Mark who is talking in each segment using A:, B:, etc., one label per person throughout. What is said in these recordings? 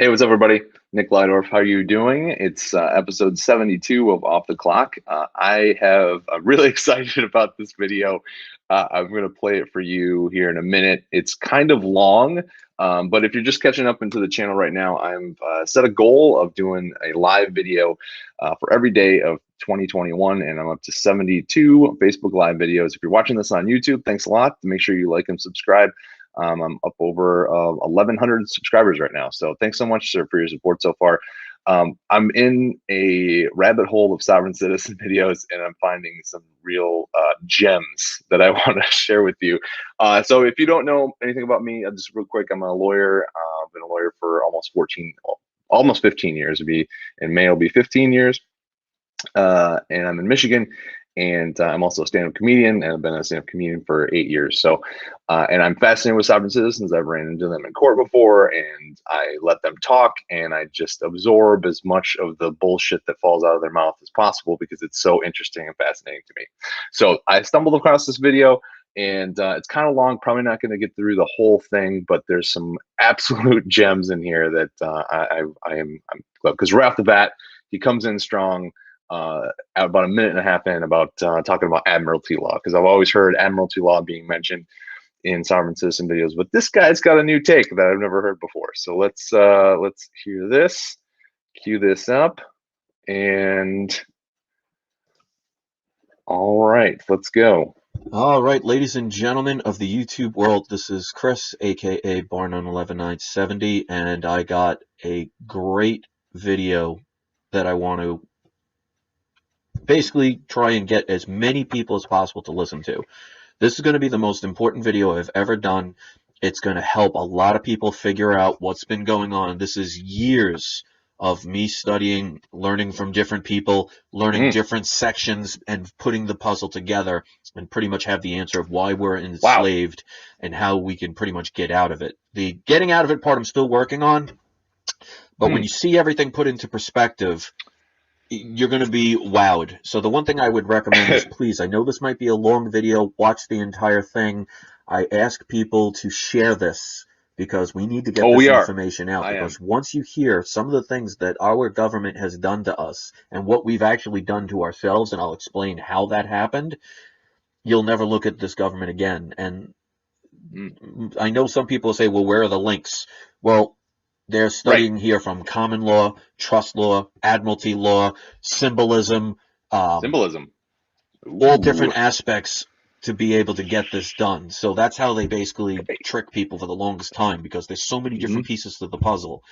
A: Hey, what's up, everybody? Nick Lydorf, how are you doing? It's episode 72 of Off the Clock. I'm really excited about this video. I'm going to play it for you here in a minute. It's kind of long, but if you're just catching up into the channel right now, I'm set a goal of doing a live video for every day of 2021, and I'm up to 72 Facebook Live videos. If you're watching this on YouTube, thanks a lot. Make sure you like and subscribe. I'm up over 1,100 subscribers right now. So thanks so much, sir, for your support so far. I'm in a rabbit hole of sovereign citizen videos, and I'm finding some real gems that I want to share with you. So if you don't know anything about me, just real quick, I'm a lawyer. I've been a lawyer for almost 15 years. In May, it'll be 15 years. And I'm in Michigan, and I'm also a stand-up comedian, and I've been a stand-up comedian for 8 years. So, and I'm fascinated with sovereign citizens. I've ran into them in court before, and I let them talk, and I just absorb as much of the bullshit that falls out of their mouth as possible because it's so interesting and fascinating to me. So I stumbled across this video, and it's kind of long, probably not going to get through the whole thing, but there's some absolute gems in here that I'm because right off the bat, he comes in strong. About a minute and a half in, about talking about Admiralty law, because I've always heard Admiralty law being mentioned in sovereign citizen videos, but this guy's got a new take that I've never heard before. So let's hear this, cue this up, and all right, let's go.
B: All right, ladies and gentlemen of the YouTube world, this is Chris, aka Barnon 11970, and I got a great video that I want to basically try and get as many people as possible to listen to. This is going to be the most important video I've ever done. It's going to help a lot of people figure out what's been going on. This is years of me studying, learning from different people, learning different sections, and putting the puzzle together and pretty much have the answer of why we're enslaved and how we can pretty much get out of it. The getting out of it part I'm still working on, but when you see everything put into perspective, you're going to be wowed. So the one thing I would recommend is, please, I know this might be a long video, watch the entire thing. I ask people to share this because we need to get this information out. Because once you hear some of the things that our government has done to us and what we've actually done to ourselves, and I'll explain how that happened, you'll never look at this government again. And I know some people say, well, where are the links? Well, they're studying here from common law, trust law, admiralty law, symbolism, all different aspects to be able to get this done. So that's how they basically trick people for the longest time, because there's so many different pieces to the puzzle.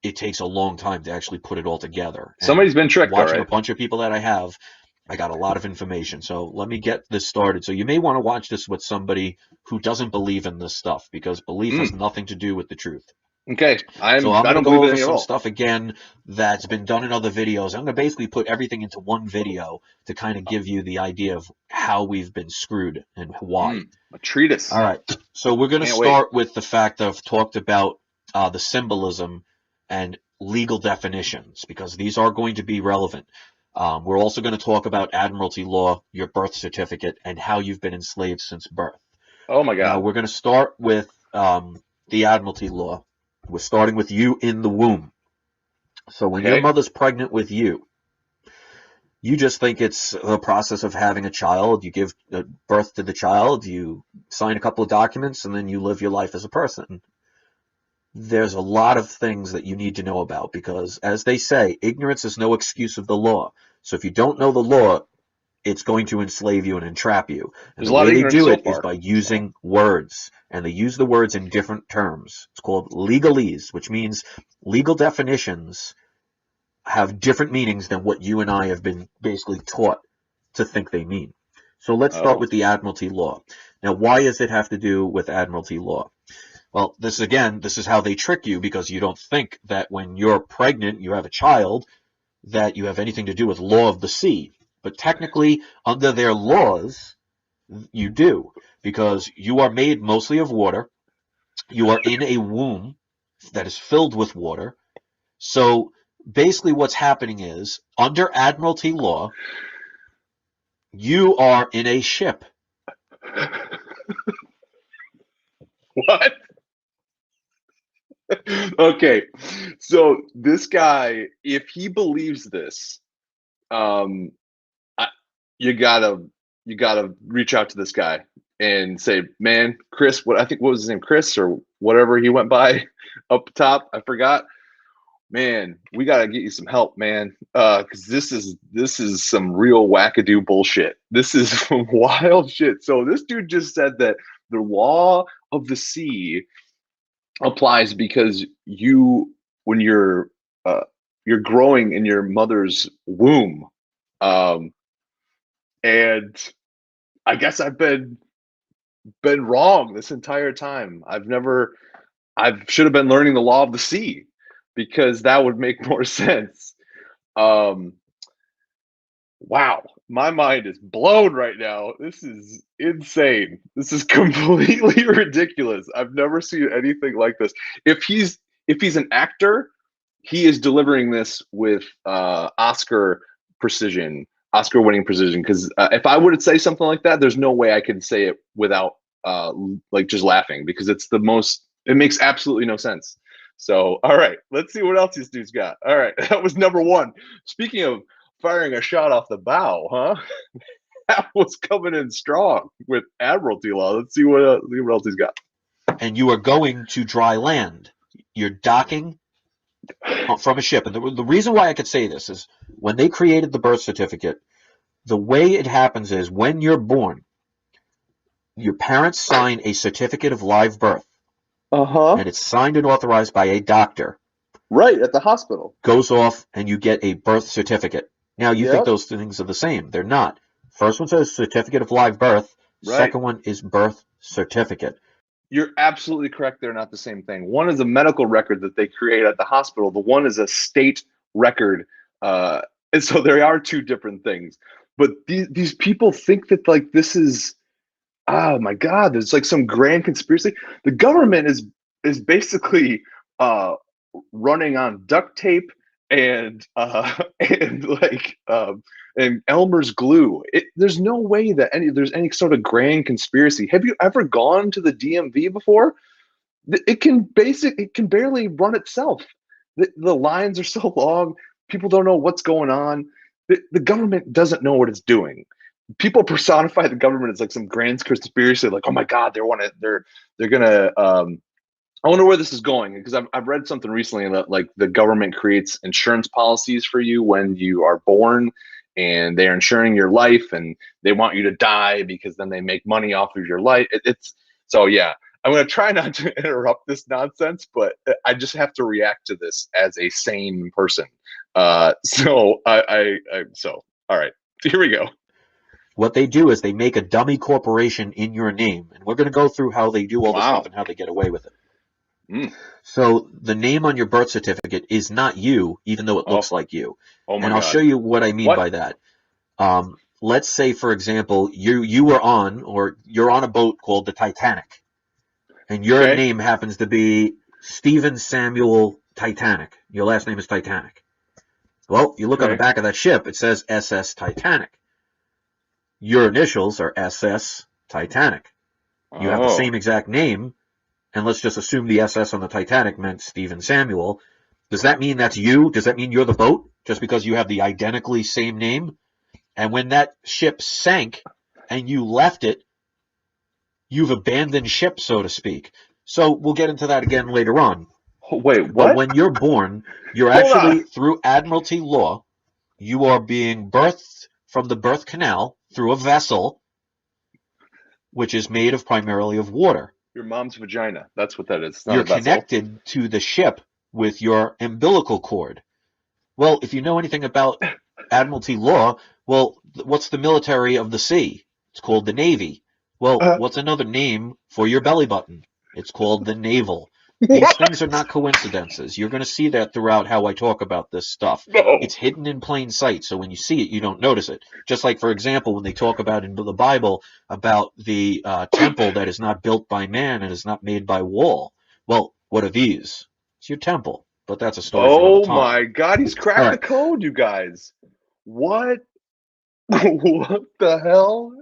B: It takes a long time to actually put it all together.
A: Somebody's been tricked.
B: Watching a bunch of people that I got a lot of information. So let me get this started. So you may want to watch this with somebody who doesn't believe in this stuff, because belief has nothing to do with the truth.
A: Okay,
B: so I'm going to go over some stuff again that's been done in other videos. I'm going to basically put everything into one video to kind of give you the idea of how we've been screwed and why.
A: A treatise.
B: All right, so we're going to start with the fact that I've talked about the symbolism and legal definitions, because these are going to be relevant. We're also going to talk about Admiralty law, your birth certificate, and how you've been enslaved since birth.
A: Oh my God.
B: Now we're going to start with the Admiralty law. We're starting with you in the womb. So when your mother's pregnant with you, you just think it's the process of having a child. You give birth to the child, you sign a couple of documents, and then you live your life as a person. There's a lot of things that you need to know about, because, as they say, ignorance is no excuse of the law. So if you don't know the law, it's going to enslave you and entrap you. And the way they do it is by using words. And they use the words in different terms. It's called legalese, which means legal definitions have different meanings than what you and I have been basically taught to think they mean. So let's start with the Admiralty law. Now, why does it have to do with Admiralty law? Well, this is how they trick you, because you don't think that when you're pregnant, you have a child, that you have anything to do with law of the sea. But technically, under their laws, you do, because you are made mostly of water. You are in a womb that is filled with water. So basically what's happening is, under Admiralty law, you are in a ship.
A: What? Okay, so this guy, if he believes this, um, I, you gotta you gotta reach out to this guy and say, man, Chris, what was his name, Chris or whatever he went by up top, I forgot. Man, we gotta get you some help, man, because this is some real wackadoo bullshit. This is some wild shit. So this dude just said that the law of the sea applies because when uh, you're growing in your mother's womb, um, and I guess I've been wrong this entire time. I should have been learning the law of the sea because that would make more sense. Um, wow, my mind is blown right now. This is insane. This is completely ridiculous. I've never seen anything like this. If he's an actor, he is delivering this with Oscar precision, Oscar winning precision. Because if I were to say something like that, there's no way I could say it without like just laughing because it's the most. It makes absolutely no sense. So, all right, let's see what else this dude's got. All right, that was number one. Speaking of firing a shot off the bow, huh? That was coming in strong with Admiralty law. Let's see what else he's got.
B: And you are going to dry land. You're docking from a ship. And the reason why I could say this is when they created the birth certificate, the way it happens is when you're born, your parents sign a certificate of live birth,
A: Uh-huh.
B: and it's signed and authorized by a doctor.
A: Right, at the hospital.
B: Goes off, and you get a birth certificate. Now, you think
A: Yep.
B: those things are the same. They're not. First one says certificate of live birth.
A: Right.
B: Second one is birth certificate.
A: You're absolutely correct. They're not the same thing. One is a medical record that they create at the hospital. The one is a state record. And so there are two different things. But these people think that like this is, oh my God, there's like some grand conspiracy. The government is basically running on duct tape and and like and Elmer's glue. There's no way that there's any sort of grand conspiracy. Have you ever gone to the DMV before? It can barely run itself. The lines are so long. People don't know what's going on. The government doesn't know what it's doing. People personify the government as like some grand conspiracy, like, oh my God, they're gonna I wonder where this is going because I've read something recently that like the government creates insurance policies for you when you are born and they're insuring your life and they want you to die because then they make money off of your life. It's so yeah. I'm going to try not to interrupt this nonsense, but I just have to react to this as a sane person. So all right, here we go.
B: What they do is they make a dummy corporation in your name, and we're going to go through how they do all this stuff and how they get away with it.
A: Mm.
B: So the name on your birth certificate is not you, even though it looks like you.
A: Oh my
B: and I'll
A: God.
B: show you what I mean by that. Let's say, for example, you're on a boat called the Titanic, and your name happens to be Stephen Samuel Titanic. Your last name is Titanic. Well, you look on the back of that ship, it says SS Titanic. Your initials are SS Titanic. You have the same exact name, and let's just assume the SS on the Titanic meant Stephen Samuel. Does that mean that's you? Does that mean you're the boat just because you have the identically same name? And when that ship sank and you left it, you've abandoned ship, so to speak. So we'll get into that again later on.
A: Wait, what?
B: But when you're born, you're actually, through Admiralty law, you are being birthed from the birth canal through a vessel, which is made of primarily of water.
A: Your mom's vagina. That's what that is. It's not
B: You're
A: a vessel.
B: Connected to the ship with your umbilical cord. Well, if you know anything about Admiralty law, well, what's the military of the sea? It's called the Navy. Well, what's another name for your belly button? It's called the navel. These things are not coincidences. You're going to see that throughout how I talk about this stuff.
A: No.
B: It's hidden in plain sight, so when you see it, you don't notice it. Just like, for example, when they talk about in the Bible about the temple that is not built by man and is not made by wall. Well, what are these? It's your temple, but that's a story for another time.
A: Oh my God, he's cracked the code, you guys. What? What the hell?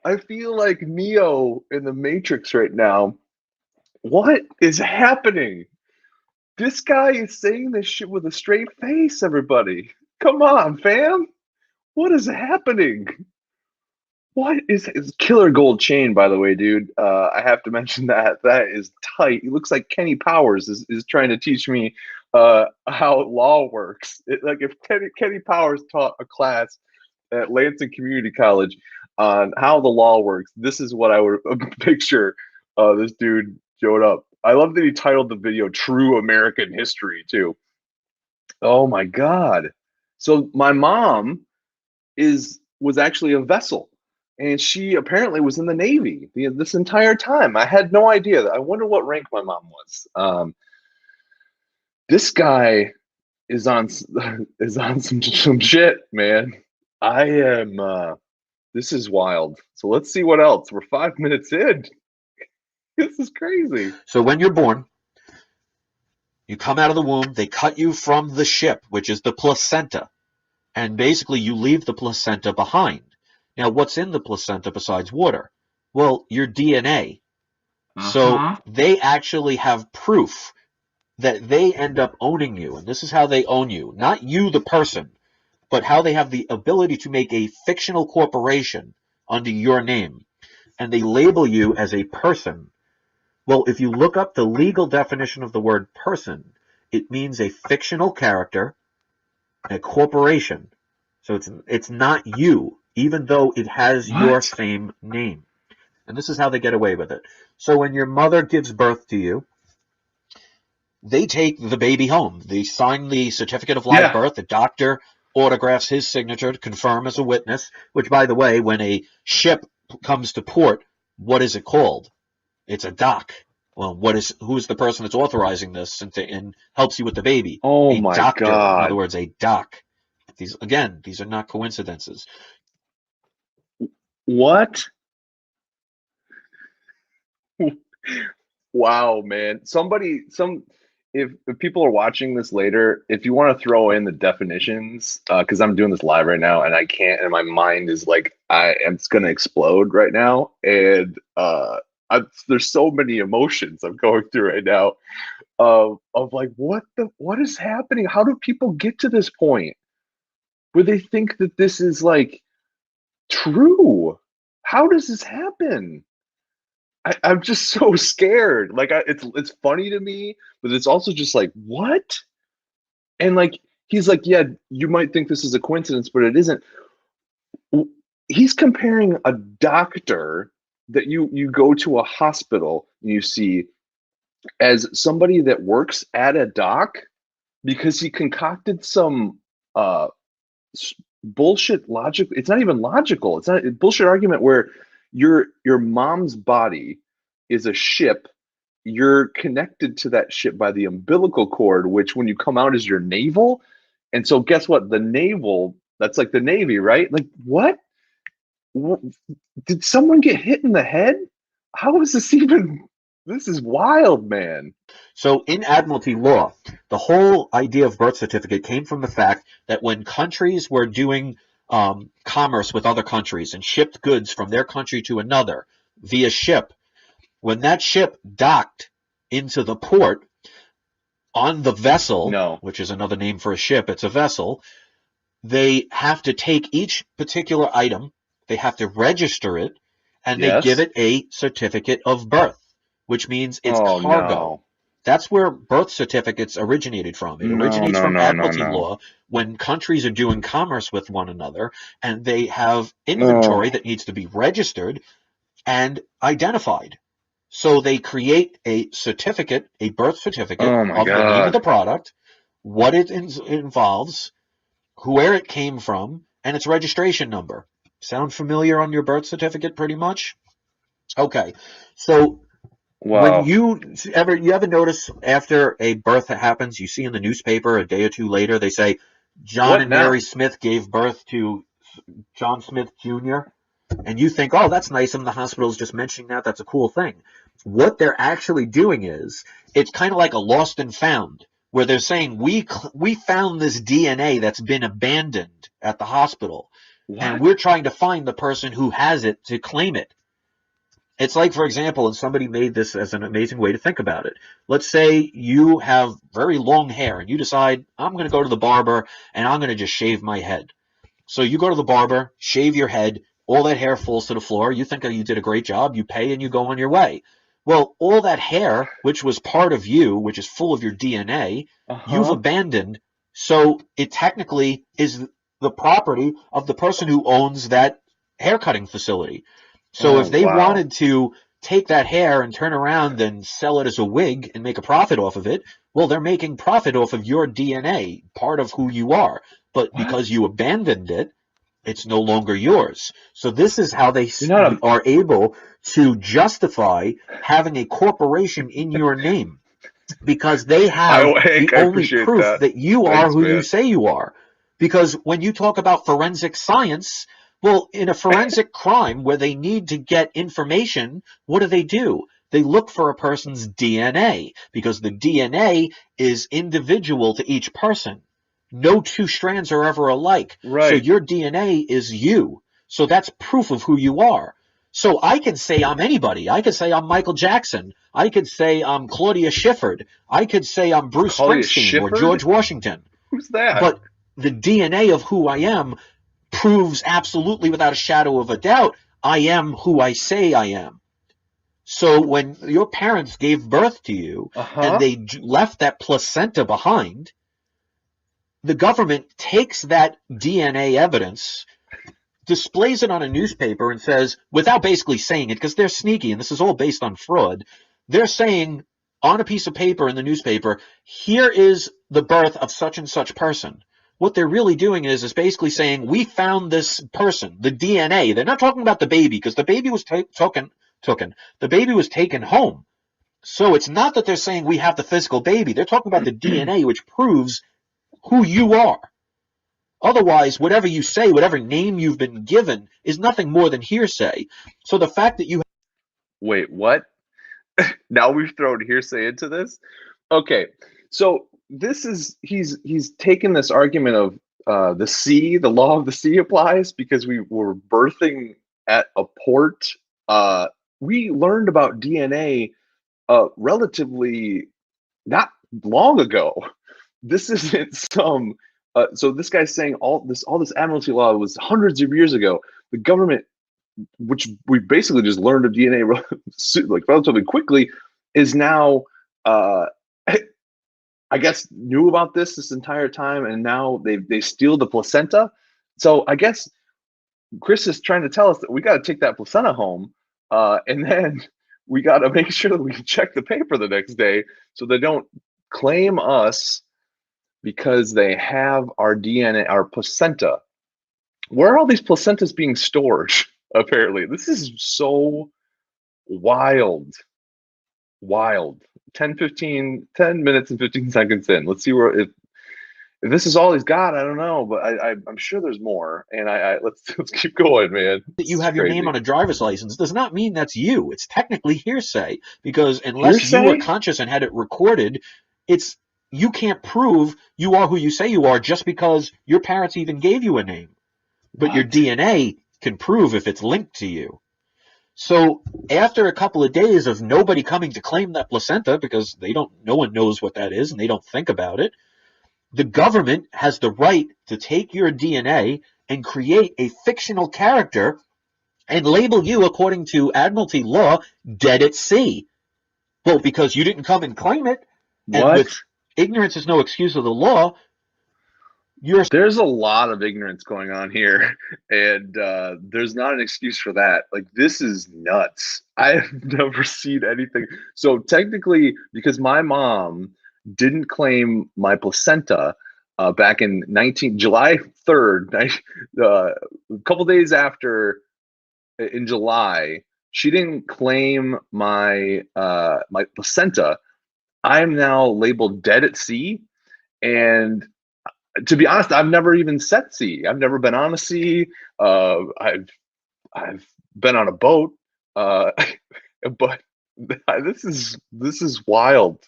A: I feel like Neo in the Matrix right now. What is happening? This guy is saying this shit with a straight face, everybody. Come on, fam. What is happening? What is killer gold chain, by the way, dude? I have to mention that. That is tight. He looks like Kenny Powers is trying to teach me how law works. Like if Kenny Powers taught a class at Lansing Community College on how the law works, this is what I would picture this dude showed up. I love that he titled the video True American History, too. Oh my God. So my mom was actually a vessel, and she apparently was in the Navy this entire time. I had no idea. I wonder what rank my mom was. This guy is on some shit, man. I am. This is wild. So let's see what else. We're 5 minutes in. This is crazy.
B: So when you're born, you come out of the womb, they cut you from the ship, which is the placenta, and basically you leave the placenta behind. Now, what's in the placenta besides water? Well, your DNA. So they actually have proof that they end up owning you, and this is how they own you. Not you, the person, but how they have the ability to make a fictional corporation under your name, and they label you as a person. Well, if you look up the legal definition of the word person, it means a fictional character, a corporation. So it's not you, even though it has your same name. And this is how they get away with it. So when your mother gives birth to you, they take the baby home. They sign the certificate of live birth. The doctor autographs his signature to confirm as a witness, which, by the way, when a ship comes to port, what is it called? It's a dock. Well, who's the person that's authorizing this and helps you with the baby?
A: Oh
B: a
A: my
B: doctor.
A: God.
B: In other words, a doc. These are not coincidences.
A: What? Wow, man. If people are watching this later, if you want to throw in the definitions, because I'm doing this live right now and I can't, and my mind is like, it's going to explode right now. And there's so many emotions I'm going through right now of like, what is happening? How do people get to this point where they think that this is like true? How does this happen? I'm just so scared. Like it's funny to me, but it's also just like what? And like he's like, yeah, you might think this is a coincidence, but it isn't. He's comparing a doctor that you go to a hospital and you see as somebody that works at a dock because he concocted some bullshit logic. It's not even logical. It's not a bullshit argument where your mom's body is a ship. You're connected to that ship by the umbilical cord, which when you come out is your navel. And so guess what? The navel, that's like the Navy, right? Like what? Did someone get hit in the head? How is this even? This is wild, man.
B: So in Admiralty law, the whole idea of birth certificate came from the fact that when countries were doing commerce with other countries and shipped goods from their country to another via ship, when that ship docked into the port on the vessel, which is another name for a ship, it's a vessel, they have to take each particular item, they have to register it, and they give it a certificate of birth, which means it's cargo.
A: No.
B: That's where birth certificates originated from. It originates from Admiralty law when countries are doing commerce with one another and they have inventory that needs to be registered and identified. So they create a certificate, a birth certificate of the name of the product, what it involves, where it came from, and its registration number. Sound familiar on your birth certificate pretty much? Okay. So when you ever notice after a birth that happens, you see in the newspaper a day or two later, they say, John and Mary Smith gave birth to John Smith Jr., and you think, oh, that's nice. The hospital is just mentioning that. That's a cool thing. What they're actually doing is, it's kind of like a lost and found, where they're saying, we found this DNA that's been abandoned at the hospital, and we're trying to find the person who has it to claim it. It's like, for example, and somebody made this as an amazing way to think about it. Let's say you have very long hair and you decide, I'm going to go to the barber and I'm going to just shave my head. So you go to the barber, shave your head, all that hair falls to the floor. You think you did a great job, you pay and you go on your way. Well, all that hair, which was part of you, which is full of your DNA, you've abandoned. So it technically is the property of the person who owns that haircutting facility. So
A: Oh,
B: if they
A: wow.
B: wanted to take that hair and turn around and sell it as a wig and make a profit off of it, well, they're making profit off of your DNA, part of who you are. But
A: What?
B: because you abandoned it, it's no longer yours. So this is how they
A: You're not a,
B: are able to justify having a corporation in your name, because they have the
A: Hank, I
B: only
A: appreciate
B: proof
A: that.
B: that you are
A: Thanks,
B: who you
A: man.
B: say you are. Because when you talk about forensic science, well, in a forensic crime where they need to get information, what do? They look for a person's DNA because the DNA is individual to each person. No two strands are ever alike. So
A: Right.
B: your DNA is you. So that's proof of who you are. So I can say I'm anybody. I could say I'm Michael Jackson. I could say I'm Claudia Schiffer. I could say I'm Bruce
A: Claudia
B: Springsteen or
A: Schiffer?
B: George Washington.
A: Who's that?
B: But the DNA of who I am proves absolutely without a shadow of a doubt I am who I say I am. So when your parents gave birth to you and
A: Uh-huh.
B: they left that placenta behind, the government takes that DNA evidence, displays it on a newspaper and says, without basically saying it, because they're sneaky and this is all based on fraud, they're saying on a piece of paper in the newspaper, here is the birth of such and such person. What they're really doing is basically saying, we found this person, the DNA. They're not talking about the baby because the baby was taken. The baby was taken home. So it's not that they're saying we have the physical baby. They're talking about the DNA, which proves who you are. Otherwise, whatever you say, whatever name you've been given, is nothing more than hearsay. So the fact that you
A: Wait, what? Now we've thrown hearsay into this? Okay. So this is he's taken this argument of the sea, the law of the sea applies because we were birthing at a port. Uh, we learned about DNA relatively not long ago. This isn't some. So this guy's saying all this Admiralty law was hundreds of years ago. The government, which we basically just learned of DNA like relatively quickly, is now I guess knew about this entire time, and now they steal the placenta. So I guess Chris is trying to tell us that we got to take that placenta home, and then we got to make sure that we check the paper the next day so they don't claim us because they have our DNA, our placenta. Where are all these placentas being stored? Apparently, this is so wild, wild. 10 minutes and 15 seconds in. Let's see where if this is all he's got. I don't know, but I'm sure there's more. And let's keep going, man. This is
B: have your name
A: crazy.
B: on a driver's license does not mean that's you. It's technically hearsay because unless you were
A: Hearsay?
B: conscious and had it recorded, it's you can't prove you are who you say you are just because your parents even gave you a name. But your
A: What?
B: DNA can prove if it's linked to you. So after a couple of days of nobody coming to claim that placenta because no one knows what that is and they don't think about it, the government has the right to take your DNA and create a fictional character and label you, according to Admiralty law, dead at sea. Well, because you didn't come and claim it, and
A: What?
B: with ignorance is no excuse of the law, you're
A: There's a lot of ignorance going on here, and there's not an excuse for that. Like, this is nuts. I have never seen anything. So technically, because my mom didn't claim my placenta back in July 3rd, a couple days after in July, she didn't claim my placenta. I'm now labeled dead at sea, and to be honest, I've never even set sea. I've never been on a sea. I've been on a boat, uh, but this is wild.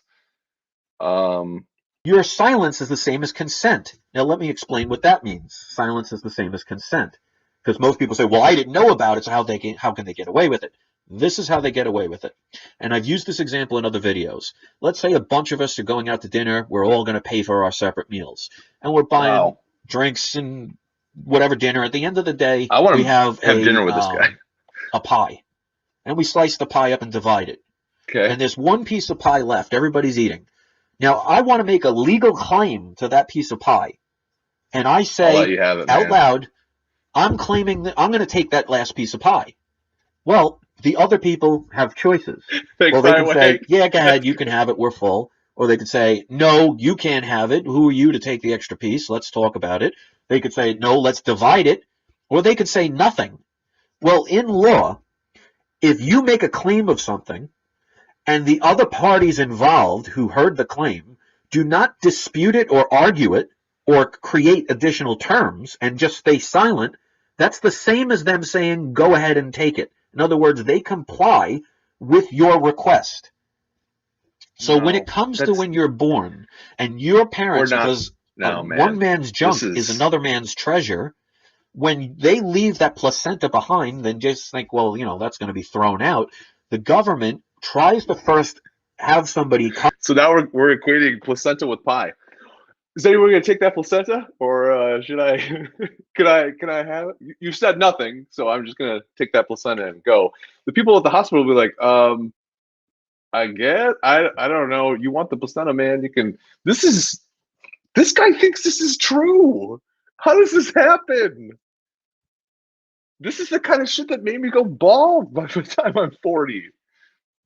A: Um,
B: your silence is the same as consent. Now let me explain what that means. Silence is the same as consent. Because most people say, well, I didn't know about it, so how can they get away with it? This is how they get away with it. And I've used this example in other videos. Let's say a bunch of us are going out to dinner. We're all going to pay for our separate meals. And we're buying
A: Wow.
B: drinks and whatever dinner. At the end of the day,
A: I want
B: we
A: to
B: have
A: have dinner with this guy.
B: a pie. And we slice the pie up and divide it.
A: Okay.
B: And there's one piece of pie left. Everybody's eating. Now, I want to make a legal claim to that piece of pie. And I
A: I'll let
B: say
A: you have it,
B: out
A: man.
B: loud, I'm claiming that I'm going to take that last piece of pie. Well, the other people have choices.
A: Thanks,
B: Well, they can say,
A: Highway.
B: yeah, go ahead,
A: That's
B: you can have it, we're full. Or they could say, no, you can't have it. Who are you to take the extra piece? Let's talk about it. They could say, no, let's divide it. Or they could say nothing. Well, in law, if you make a claim of something and the other parties involved who heard the claim do not dispute it or argue it or create additional terms and just stay silent, that's the same as them saying, go ahead and take it. In other words, they comply with your request. So when it
A: no.
B: comes to
A: That's
B: when you're born and your
A: we're
B: parents,
A: not.
B: because
A: No,
B: one
A: man.
B: man's
A: This
B: junk is
A: is
B: another man's treasure, when they leave that placenta behind, then just think, well, that's going to be thrown out. The government tries to first have somebody come.
A: so now we're equating placenta with pie. Is anyone going to take that placenta, or should I? Can I have it? You said nothing, so I'm just going to take that placenta and go. The people at the hospital will be like, I guess I don't know. You want the placenta, man? You can. This guy thinks this is true. How does this happen? This is the kind of shit that made me go bald by the time I'm 40.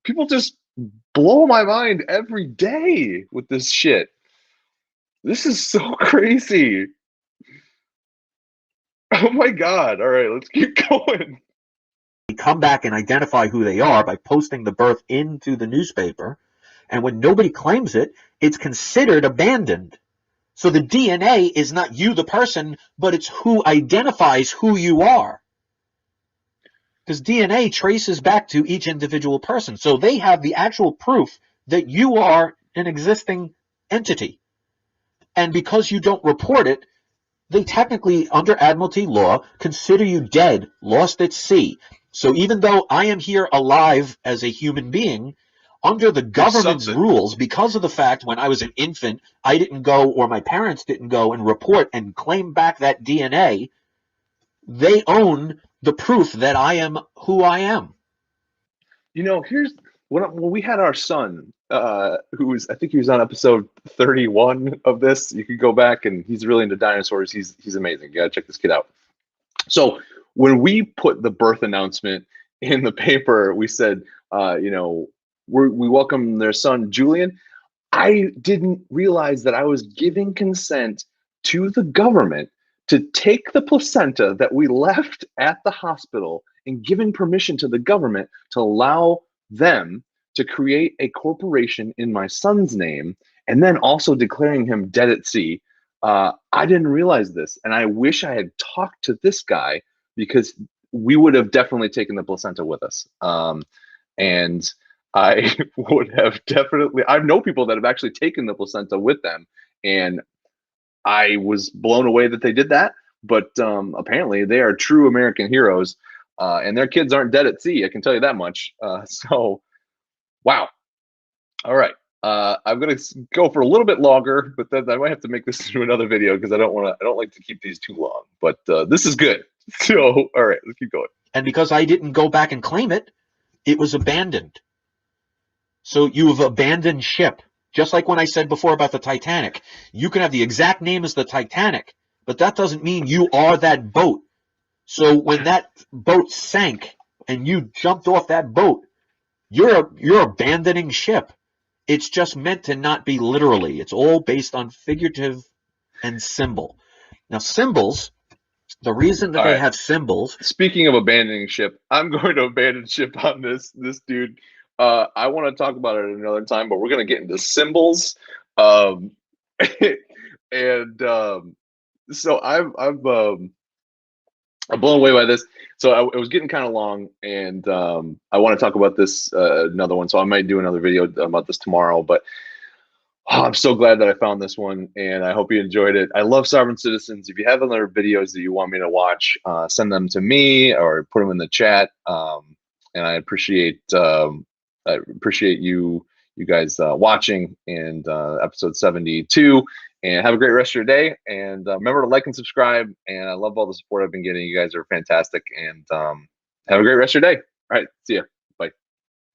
A: People just blow my mind every day with this shit. This is so crazy. Oh my God. All right, let's keep going.
B: Come back and identify who they are by posting the birth into the newspaper. And when nobody claims it, it's considered abandoned. So the DNA is not you, the person, but it's who identifies who you are. Because DNA traces back to each individual person. So they have the actual proof that you are an existing entity. And because you don't report it, they technically, under Admiralty law, consider you dead, lost at sea. So even though I am here alive as a human being, under the
A: You're
B: government's
A: something.
B: rules, because of the fact when I was an infant, I didn't go or my parents didn't go and report and claim back that DNA, they own the proof that I am who I am.
A: Here's when we had our son, who was, I think he was on episode 31 of this. You could go back, and he's really into dinosaurs. He's amazing. You gotta check this kid out. So when we put the birth announcement in the paper, we said, we welcome their son Julian. I didn't realize that I was giving consent to the government to take the placenta that we left at the hospital and giving permission to the government to allow them to create a corporation in my son's name and then also declaring him dead at sea. I didn't realize this, and I wish I had talked to this guy because we would have definitely taken the placenta with us. And I would have definitely. I know people that have actually taken the placenta with them, and I was blown away that they did that. But apparently, they are true American heroes, and their kids aren't dead at sea. I can tell you that much. So, wow. All right. I'm gonna go for a little bit longer, but then I might have to make this into another video because I don't want to. I don't like to keep these too long. But this is good. So, all right, let's keep going.
B: And because I didn't go back and claim it, it was abandoned. So you've abandoned ship. Just like when I said before about the Titanic. You can have the exact name as the Titanic, but that doesn't mean you are that boat. So when that boat sank and you jumped off that boat, you're abandoning ship. It's just meant to not be literally. It's all based on figurative and symbol. Now symbols, the reason that
A: All
B: they
A: right.
B: have symbols.
A: Speaking of abandoning ship, I'm going to abandon ship on this dude. I want to talk about it another time, but we're going to get into symbols. Um, and so I'm blown away by this. So it was getting kind of long, and I want to talk about this another one. So I might do another video about this tomorrow. But I'm so glad that I found this one, and I hope you enjoyed it. I love sovereign citizens. If you have other videos that you want me to watch, send them to me or put them in the chat. and I appreciate you guys watching and episode 72. And have a great rest of your day. And remember to like and subscribe. And I love all the support I've been getting. You guys are fantastic. And have a great rest of your day. All right, see ya.